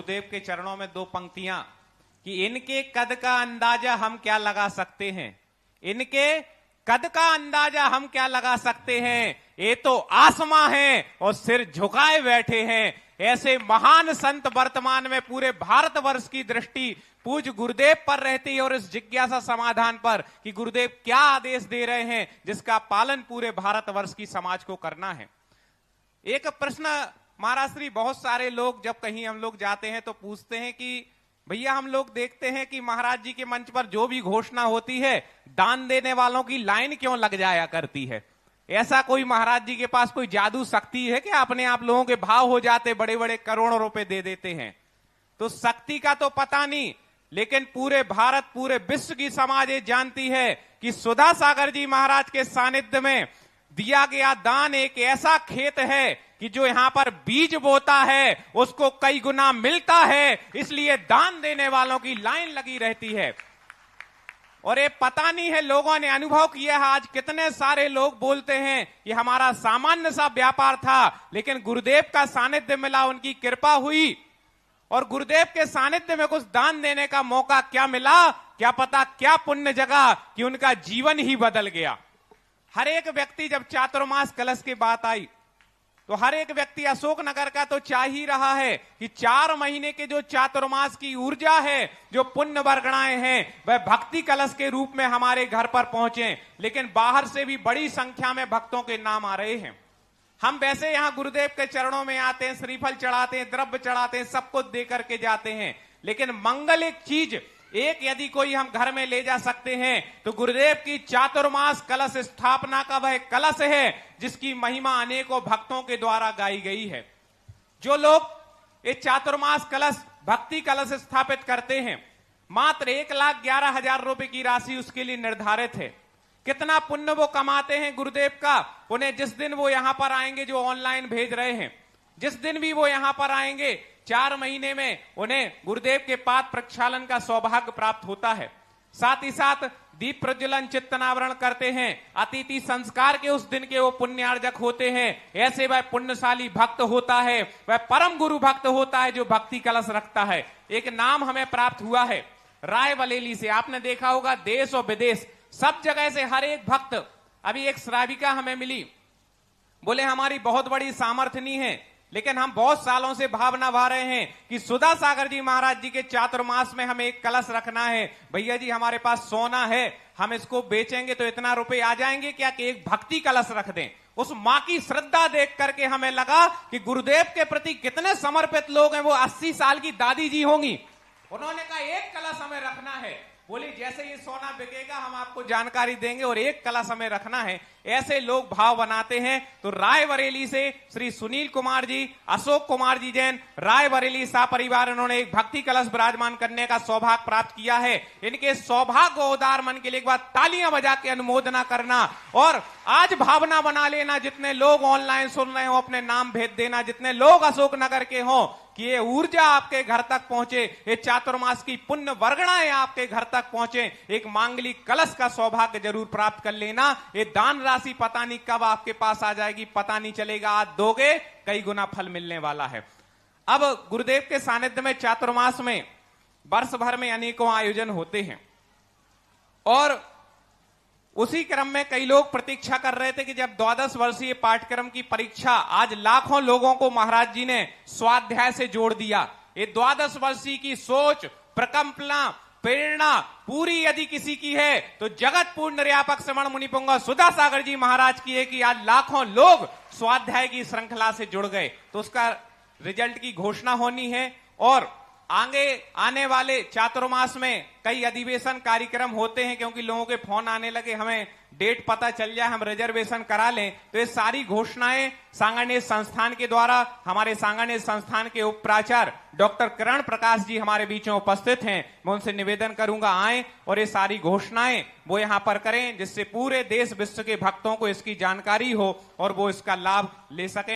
गुरुदेव के चरणों में दो पंक्तियां कि इनके कद का अंदाजा हम क्या लगा सकते हैं, इनके कद का अंदाजा हम क्या लगा सकते हैं, ये तो आसमां हैं और सिर झुकाए बैठे हैं। ऐसे महान संत वर्तमान में पूरे भारतवर्ष की दृष्टि पूज्य गुरुदेव पर रहती है और इस जिज्ञासा समाधान पर कि गुरुदेव क्या आदेश दे रहे हैं जिसका पालन पूरे भारतवर्ष की समाज को करना है। एक प्रश्न महाराज श्री, बहुत सारे लोग जब कहीं हम लोग जाते हैं तो पूछते हैं कि भैया हम लोग देखते हैं कि महाराज जी के मंच पर जो भी घोषणा होती है दान देने वालों की लाइन क्यों लग जाया करती है। ऐसा कोई महाराज जी के पास कोई जादू शक्ति है कि अपने आप लोगों के भाव हो जाते, बड़े बड़े करोड़ों रुपए दे देते हैं। तो शक्ति का तो पता नहीं, लेकिन पूरे भारत पूरे विश्व की समाज ये जानती है कि सुधा सागर जी महाराज के सानिध्य में दिया गया दान एक ऐसा खेत है कि जो यहां पर बीज बोता है उसको कई गुना मिलता है, इसलिए दान देने वालों की लाइन लगी रहती है। और ये पता नहीं है, लोगों ने अनुभव किया है, आज कितने सारे लोग बोलते हैं कि हमारा सामान्य सा व्यापार था लेकिन गुरुदेव का सानिध्य मिला, उनकी कृपा हुई और गुरुदेव के सानिध्य में कुछ दान देने का मौका क्या मिला, क्या पता क्या पुण्य जगा कि उनका जीवन ही बदल गया। हर एक व्यक्ति, जब चातुर्मास कलश की बात आई तो हर एक व्यक्ति अशोकनगर का तो चाह ही रहा है कि 4 महीने के जो चातुर्मास की ऊर्जा है, जो पुण्य वर्गणाएं हैं, वह भक्ति कलश के रूप में हमारे घर पर पहुंचे। लेकिन बाहर से भी बड़ी संख्या में भक्तों के नाम आ रहे हैं। हम वैसे यहां गुरुदेव के चरणों में आते हैं, श्रीफल चढ़ाते हैं, द्रव्य चढ़ाते हैं, सब कुछ दे करके जाते हैं, लेकिन मंगलिक चीज एक यदि कोई हम घर में ले जा सकते हैं तो गुरुदेव की चातुर्मास कलश स्थापना का वह कलश है जिसकी महिमा अनेकों भक्तों के द्वारा गाई गई है। जो लोग ये चातुर्मास कलश भक्ति कलश स्थापित करते हैं, मात्र 1,11,000 रुपए की राशि उसके लिए निर्धारित है। कितना पुण्य वो कमाते हैं गुरुदेव का, उन्हें जिस दिन वो यहां पर आएंगे, जो ऑनलाइन भेज रहे हैं, जिस दिन भी वो यहां पर आएंगे 4 महीने में उन्हें गुरुदेव के पाद प्रक्षालन का सौभाग्य प्राप्त होता है। साथ ही साथ दीप प्रज्वलन चित्तनावरण करते हैं, अतिथि संस्कार के उस दिन के वो पुण्यार्जक होते हैं। ऐसे वह पुण्यशाली भक्त होता है, वह परम गुरु भक्त होता है जो भक्ति कलश रखता है। एक नाम हमें प्राप्त हुआ है रायबरेली से, आपने देखा होगा देश और विदेश सब जगह से हर एक भक्त। अभी एक श्राविका हमें मिली, बोले हमारी बहुत बड़ी सामर्थ्य नहीं है लेकिन हम बहुत सालों से भावना भा रहे हैं कि सुधा सागर जी महाराज जी के चातुर्मास में हमें एक कलश रखना है। भैया जी हमारे पास सोना है, हम इसको बेचेंगे तो इतना रुपए आ जाएंगे क्या कि एक भक्ति कलश रख दें। उस मां की श्रद्धा देख करके हमें लगा कि गुरुदेव के प्रति कितने समर्पित लोग हैं। वो 80 साल की दादी जी होंगी, उन्होंने कहा एक कलश हमें रखना है। बोली जैसे ये सोना बिकेगा हम आपको जानकारी देंगे और एक कलश हमें रखना है। ऐसे लोग भाव बनाते हैं। तो रायबरेली से श्री सुनील कुमार जी, अशोक कुमार जी जैन, रायबरेली सा परिवार, इन्होंने एक भक्ति कलश विराजमान करने का सौभाग्य प्राप्त किया है। इनके सौभाग्य उदार मन के लिए एक बार तालियां बजा के अनुमोदना करना और आज भावना बना लेना, जितने लोग ऑनलाइन सुन रहे हो अपने नाम भेज देना, जितने लोग अशोकनगर के हों कि ये ऊर्जा आपके घर तक पहुंचे, ये चातुर्मास की पुण्य वर्गणाएं आपके घर तक पहुंचे। एक मांगलिक कलश का सौभाग्य जरूर प्राप्त कर लेना। ये दान राशि पता नहीं कब आपके पास आ जाएगी, पता नहीं चलेगा, आज दोगे कई गुना फल मिलने वाला है। अब गुरुदेव के सानिध्य में चातुर्मास में वर्ष भर में अनेकों आयोजन होते हैं और उसी क्रम में कई लोग प्रतीक्षा कर रहे थे कि जब 12 वर्षीय पाठ्यक्रम की परीक्षा, आज लाखों लोगों को महाराज जी ने स्वाध्याय से जोड़ दिया। ये 12 वर्षीय की सोच, प्रकंपना, प्रेरणा पूरी यदि किसी की है तो जगत पूर्ण निर्यापक श्रवण मुनिपुंग सुधा सागर जी महाराज की है कि आज लाखों लोग स्वाध्याय की श्रृंखला से जुड़ गए। तो उसका रिजल्ट की घोषणा होनी है और आगे आने वाले चातुर्मास में कई अधिवेशन कार्यक्रम होते हैं, क्योंकि लोगों के फोन आने लगे हमें डेट पता चल जाए, हम रिजर्वेशन करा लें। तो ये सारी घोषणाएं सांगानेर संस्थान के द्वारा, हमारे सांगानेर संस्थान के उप प्राचार्य डॉक्टर किरण प्रकाश जी हमारे बीच में उपस्थित हैं। मैं उनसे निवेदन करूंगा आए और ये सारी घोषणाएं वो यहां पर करें, जिससे पूरे देश विश्व के भक्तों को इसकी जानकारी हो और वो इसका लाभ ले सके।